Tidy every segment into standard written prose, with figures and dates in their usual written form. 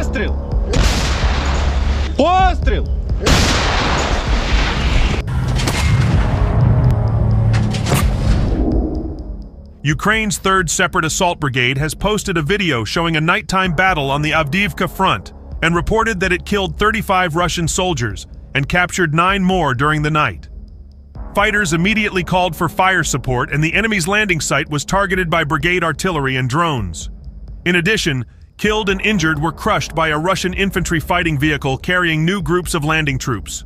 Постріл! Постріл! Ukraine's 3rd Separate Assault Brigade has posted a video showing a nighttime battle on the Avdiivka front and reported that it killed 35 Russian soldiers and captured 9 more during the night. Fighters immediately called for fire support, and the enemy's landing site was targeted by brigade artillery and drones. In addition, killed and injured were crushed by a Russian infantry fighting vehicle carrying new groups of landing troops.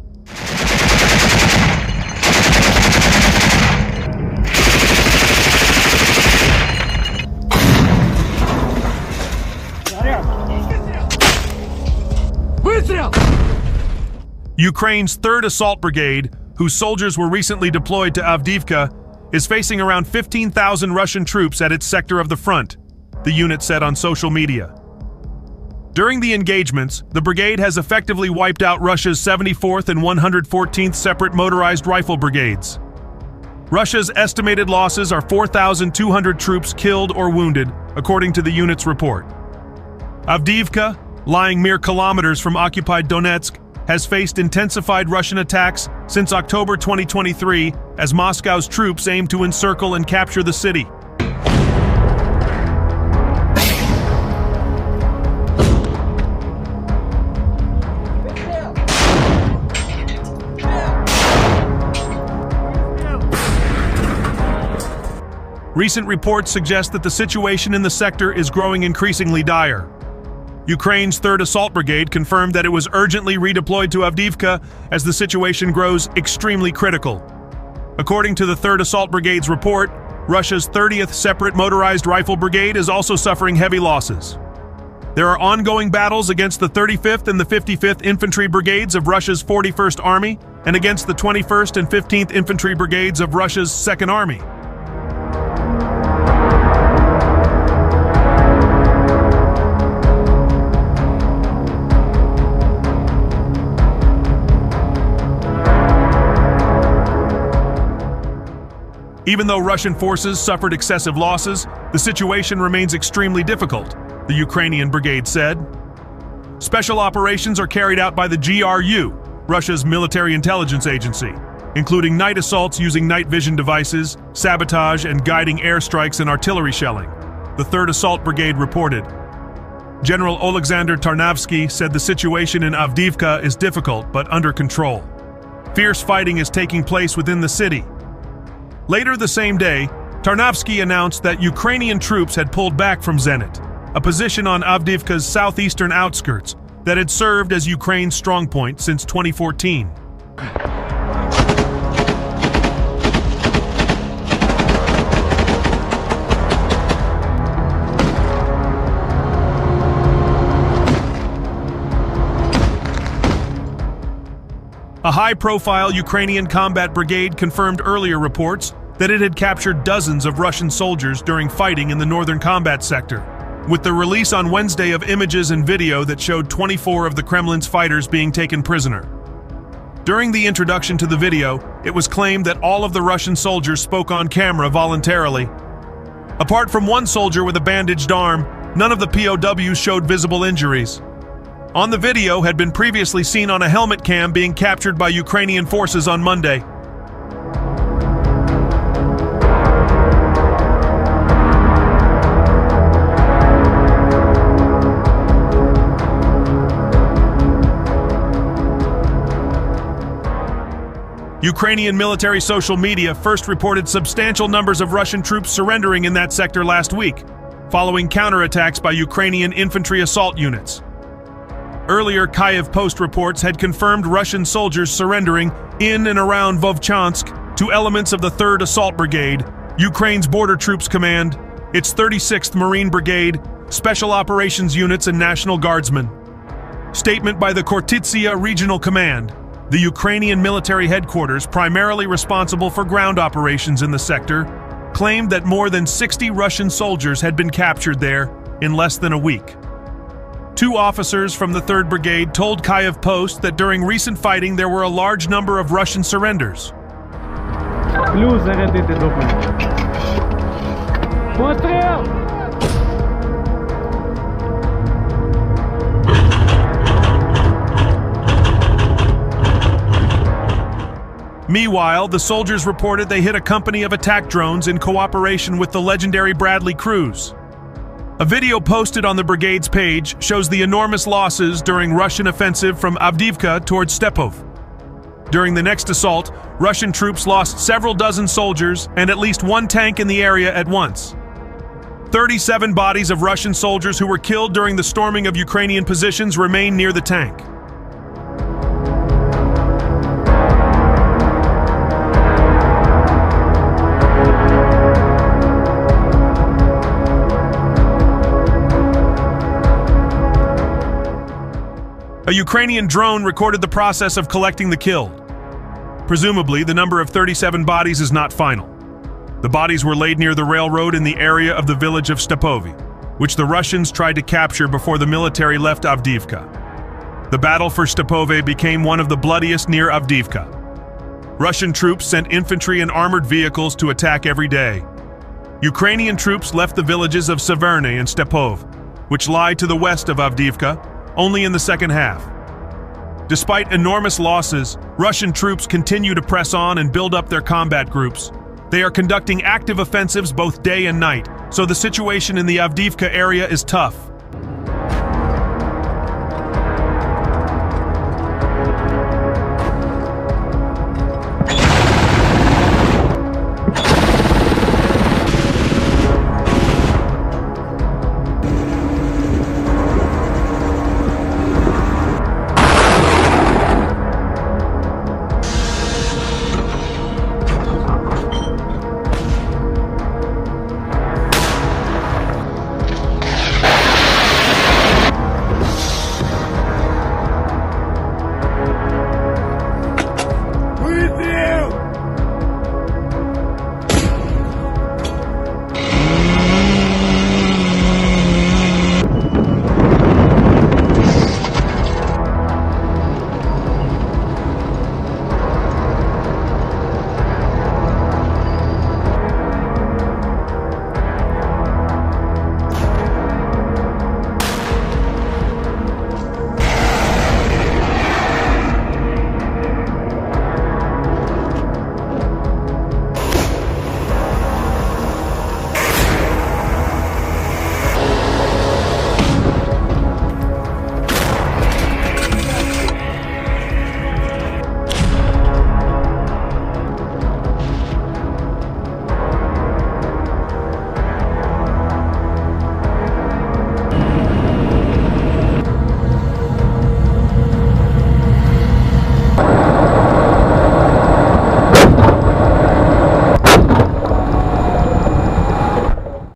Ukraine's 3rd Assault Brigade, whose soldiers were recently deployed to Avdiivka, is facing around 15,000 Russian troops at its sector of the front, the unit said on social media. During the engagements, the brigade has effectively wiped out Russia's 74th and 114th Separate Motorized Rifle Brigades. Russia's estimated losses are 4,200 troops killed or wounded, according to the unit's report. Avdiivka, lying mere kilometers from occupied Donetsk, has faced intensified Russian attacks since October 2023 as Moscow's troops aim to encircle and capture the city. Recent reports suggest that the situation in the sector is growing increasingly dire. Ukraine's 3rd Assault Brigade confirmed that it was urgently redeployed to Avdiivka as the situation grows extremely critical. According to the 3rd Assault Brigade's report, Russia's 30th Separate Motorized Rifle Brigade is also suffering heavy losses. There are ongoing battles against the 35th and the 55th Infantry Brigades of Russia's 41st Army and against the 21st and 15th Infantry Brigades of Russia's 2nd Army. Even though Russian forces suffered excessive losses, the situation remains extremely difficult, the Ukrainian brigade said. Special operations are carried out by the GRU, Russia's military intelligence agency, including night assaults using night vision devices, sabotage, and guiding airstrikes and artillery shelling, the 3rd Assault Brigade reported. General Alexander Tarnavsky said the situation in Avdiivka is difficult but under control. Fierce fighting is taking place within the city. Later the same day, Tarnavsky announced that Ukrainian troops had pulled back from Zenit, a position on Avdiivka's southeastern outskirts that had served as Ukraine's strongpoint since 2014. A high-profile Ukrainian combat brigade confirmed earlier reports that it had captured dozens of Russian soldiers during fighting in the northern combat sector, with the release on Wednesday of images and video that showed 24 of the Kremlin's fighters being taken prisoner. During the introduction to the video, it was claimed that all of the Russian soldiers spoke on camera voluntarily. Apart from one soldier with a bandaged arm, none of the POWs showed visible injuries. On the video had been previously seen on a helmet cam being captured by Ukrainian forces on Monday. Ukrainian military social media first reported substantial numbers of Russian troops surrendering in that sector last week, following counterattacks by Ukrainian infantry assault units. Earlier Kyiv Post reports had confirmed Russian soldiers surrendering in and around Vovchansk to elements of the 3rd Assault Brigade, Ukraine's Border Troops Command, its 36th Marine Brigade, Special Operations Units and National Guardsmen. Statement by the Khortytsia Regional Command, the Ukrainian military headquarters primarily responsible for ground operations in the sector, claimed that more than 60 Russian soldiers had been captured there in less than a week. 2 officers from the 3rd Brigade told Kyiv Post that during recent fighting there were a large number of Russian surrenders. Плюс зарядити допомогу. Постріл! Meanwhile, the soldiers reported they hit a company of attack drones in cooperation with the legendary Bradley crews. A video posted on the brigade's page shows the enormous losses during Russian offensive from Avdiivka towards Stepov. During the next assault, Russian troops lost several dozen soldiers and at least one tank in the area at once. 37 bodies of Russian soldiers who were killed during the storming of Ukrainian positions remain near the tank. A Ukrainian drone recorded the process of collecting the killed. Presumably, the number of 37 bodies is not final. The bodies were laid near the railroad in the area of the village of Stepovi, which the Russians tried to capture before the military left Avdiivka. The battle for Stepove became one of the bloodiest near Avdiivka. Russian troops sent infantry and armored vehicles to attack every day. Ukrainian troops left the villages of Severne and Stepov, which lie to the west of Avdiivka, only in the second half. Despite enormous losses, Russian troops continue to press on and build up their combat groups. They are conducting active offensives both day and night, so the situation in the Avdiivka area is tough.